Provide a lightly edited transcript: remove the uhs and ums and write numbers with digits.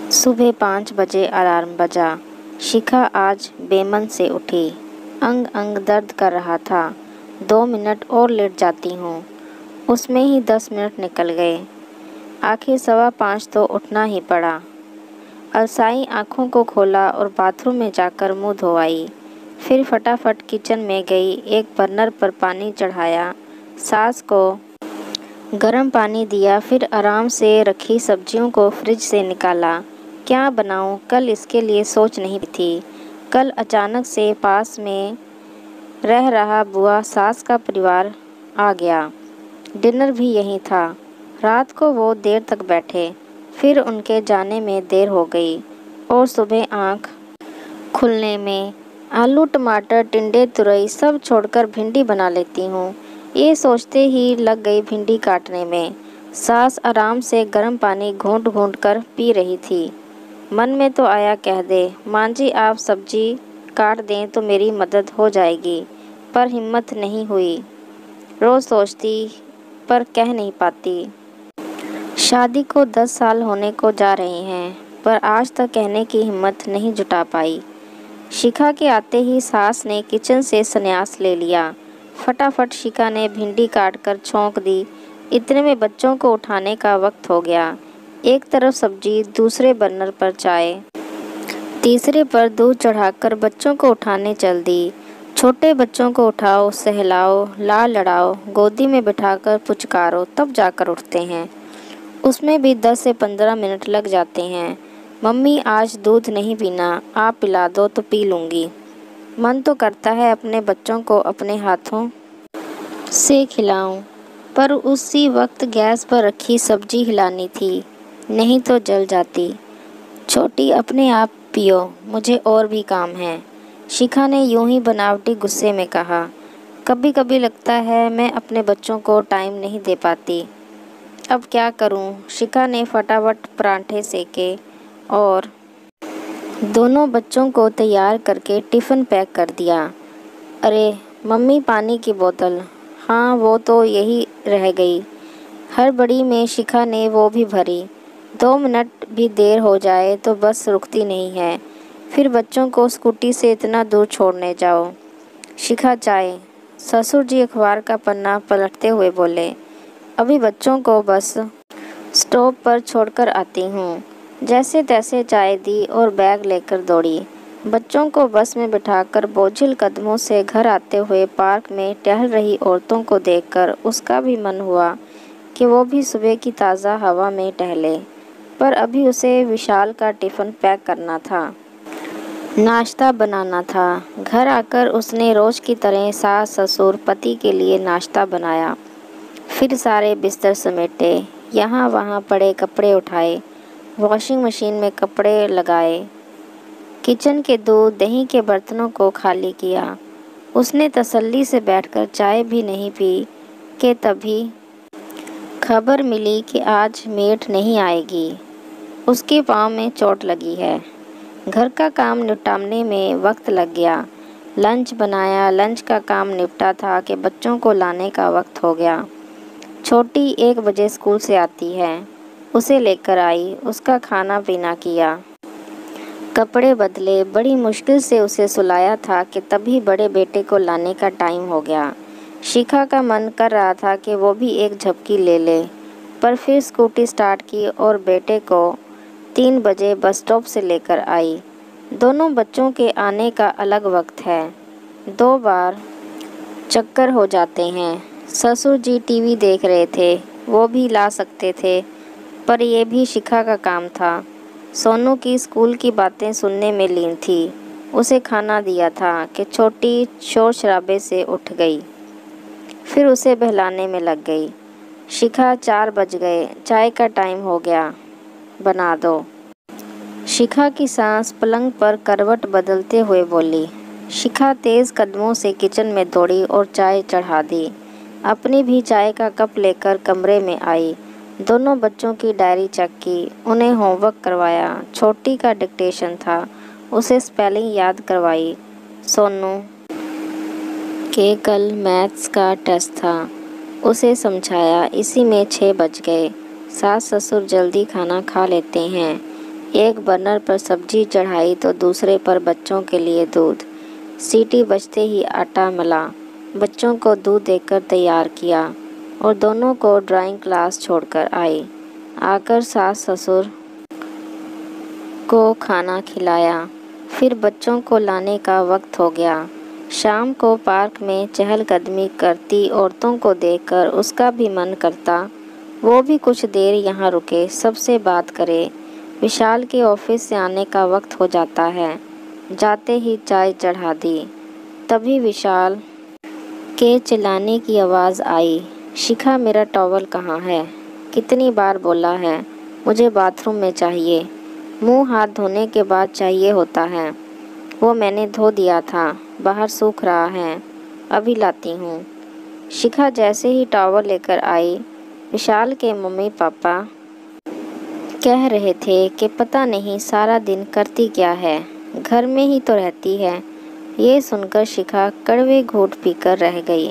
सुबह 5 बजे अलार्म बजा। शिखा आज बेमन से उठी। अंग अंग दर्द कर रहा था। 2 मिनट और लेट जाती हूँ। उसमें ही 10 मिनट निकल गए। आखिर 5:15 तो उठना ही पड़ा। अलसाई आँखों को खोला और बाथरूम में जाकर मुँह धोआई। फिर फटाफट किचन में गई। एक बर्नर पर पानी चढ़ाया, सास को गर्म पानी दिया, फिर आराम से रखी सब्जियों को फ्रिज से निकाला। क्या बनाऊं? कल इसके लिए सोच नहीं थी। कल अचानक से पास में रह रहा बुआ सास का परिवार आ गया। डिनर भी यहीं था। रात को वो देर तक बैठे। फिर उनके जाने में देर हो गई और सुबह आँख खुलने में आलू टमाटर टिंडे तुरई सब छोड़कर भिंडी बना लेती हूँ। ये सोचते ही लग गई भिंडी काटने में। सास आराम से गर्म पानी घूंट घूंट कर पी रही थी। मन में तो आया कह दे, माँ जी आप सब्जी काट दें तो मेरी मदद हो जाएगी, पर हिम्मत नहीं हुई। रोज़ सोचती पर कह नहीं पाती। शादी को 10 साल होने को जा रहे हैं, पर आज तक कहने की हिम्मत नहीं जुटा पाई। शिखा के आते ही सास ने किचन से संन्यास ले लिया। फटाफट शिखा ने भिंडी काट कर छौंक दी। इतने में बच्चों को उठाने का वक्त हो गया। एक तरफ सब्जी, दूसरे बर्नर पर चाय, तीसरे पर दूध चढ़ाकर बच्चों को उठाने चल दी। छोटे बच्चों को उठाओ, सहलाओ, लाड़ लड़ाओ, गोदी में बिठाकर पुचकारो, तब जाकर उठते हैं। उसमें भी 10 से 15 मिनट लग जाते हैं। मम्मी आज दूध नहीं पीना, आप पिला दो तो पी लूँगी। मन तो करता है अपने बच्चों को अपने हाथों से खिलाऊं, पर उसी वक्त गैस पर रखी सब्जी हिलानी थी, नहीं तो जल जाती। छोटी अपने आप पियो, मुझे और भी काम है, शिखा ने यूं ही बनावटी गुस्से में कहा। कभी कभी लगता है मैं अपने बच्चों को टाइम नहीं दे पाती। अब क्या करूं? शिखा ने फटाफट पराठे सेके और दोनों बच्चों को तैयार करके टिफ़िन पैक कर दिया। अरे मम्मी पानी की बोतल, हाँ वो तो यही रह गई। हड़बड़ी में शिखा ने वो भी भरी। 2 मिनट भी देर हो जाए तो बस रुकती नहीं है। फिर बच्चों को स्कूटी से इतना दूर छोड़ने जाओ। शिखा चाय। ससुर जी अखबार का पन्ना पलटते हुए बोले, अभी बच्चों को बस स्टॉप पर छोड़कर आती हूँ। जैसे तैसे चाय दी और बैग लेकर दौड़ी। बच्चों को बस में बिठाकर बोझिल कदमों से घर आते हुए पार्क में टहल रही औरतों को देखकर उसका भी मन हुआ कि वो भी सुबह की ताज़ा हवा में टहले। पर अभी उसे विशाल का टिफ़िन पैक करना था, नाश्ता बनाना था। घर आकर उसने रोज़ की तरह सास ससुर पति के लिए नाश्ता बनाया। फिर सारे बिस्तर समेटे, यहाँ वहाँ पड़े कपड़े उठाए, वॉशिंग मशीन में कपड़े लगाए, किचन के दूध दही के बर्तनों को खाली किया। उसने तसल्ली से बैठकर चाय भी नहीं पी कि तभी खबर मिली कि आज मेड नहीं आएगी। उसके पाँव में चोट लगी है। घर का काम निपटाने में वक्त लग गया। लंच बनाया, लंच का काम निपटा था कि बच्चों को लाने का वक्त हो गया। छोटी 1 बजे स्कूल से आती है। उसे लेकर आई, उसका खाना पीना किया, कपड़े बदले, बड़ी मुश्किल से उसे सुलाया था कि तभी बड़े बेटे को लाने का टाइम हो गया। शिखा का मन कर रहा था कि वो भी एक झपकी ले ले, पर फिर स्कूटी स्टार्ट की और बेटे को 3 बजे बस स्टॉप से लेकर आई। दोनों बच्चों के आने का अलग वक्त है। 2 बार चक्कर हो जाते हैं। ससुर जी टीवी देख रहे थे, वो भी ला सकते थे, पर यह भी शिखा का काम था। सोनू की स्कूल की बातें सुनने में लीन थी। उसे खाना दिया था कि छोटी शोर शराबे से उठ गई, फिर उसे बहलाने में लग गई। शिखा 4 बज गए, चाय का टाइम हो गया, बना दो। शिखा की सांस पलंग पर करवट बदलते हुए बोली। शिखा तेज़ कदमों से किचन में दौड़ी और चाय चढ़ा दी। अपनी भी चाय का कप लेकर कमरे में आई। दोनों बच्चों की डायरी चेक की, उन्हें होमवर्क करवाया। छोटी का डिक्टेशन था, उसे स्पेलिंग याद करवाई। सोनू के कल मैथ्स का टेस्ट था, उसे समझाया। इसी में 6 बज गए। सास ससुर जल्दी खाना खा लेते हैं। एक बर्नर पर सब्जी चढ़ाई तो दूसरे पर बच्चों के लिए दूध। सीटी बजते ही आटा मला, बच्चों को दूध देकर तैयार किया और दोनों को ड्राइंग क्लास छोड़कर आई। आकर सास ससुर को खाना खिलाया। फिर बच्चों को लाने का वक्त हो गया। शाम को पार्क में चहलकदमी करती औरतों को देखकर उसका भी मन करता वो भी कुछ देर यहाँ रुके, सबसे बात करे। विशाल के ऑफिस से आने का वक्त हो जाता है। जाते ही चाय चढ़ा दी। तभी विशाल के चिल्लाने की आवाज़ आई, शिखा मेरा टॉवल कहाँ है? कितनी बार बोला है मुझे बाथरूम में चाहिए। मुंह हाथ धोने के बाद चाहिए होता है। वो मैंने धो दिया था, बाहर सूख रहा है, अभी लाती हूँ। शिखा जैसे ही टॉवल लेकर आई, विशाल के मम्मी पापा कह रहे थे कि पता नहीं सारा दिन करती क्या है, घर में ही तो रहती है। ये सुनकर शिखा कड़वे घूंट पीकर रह गई।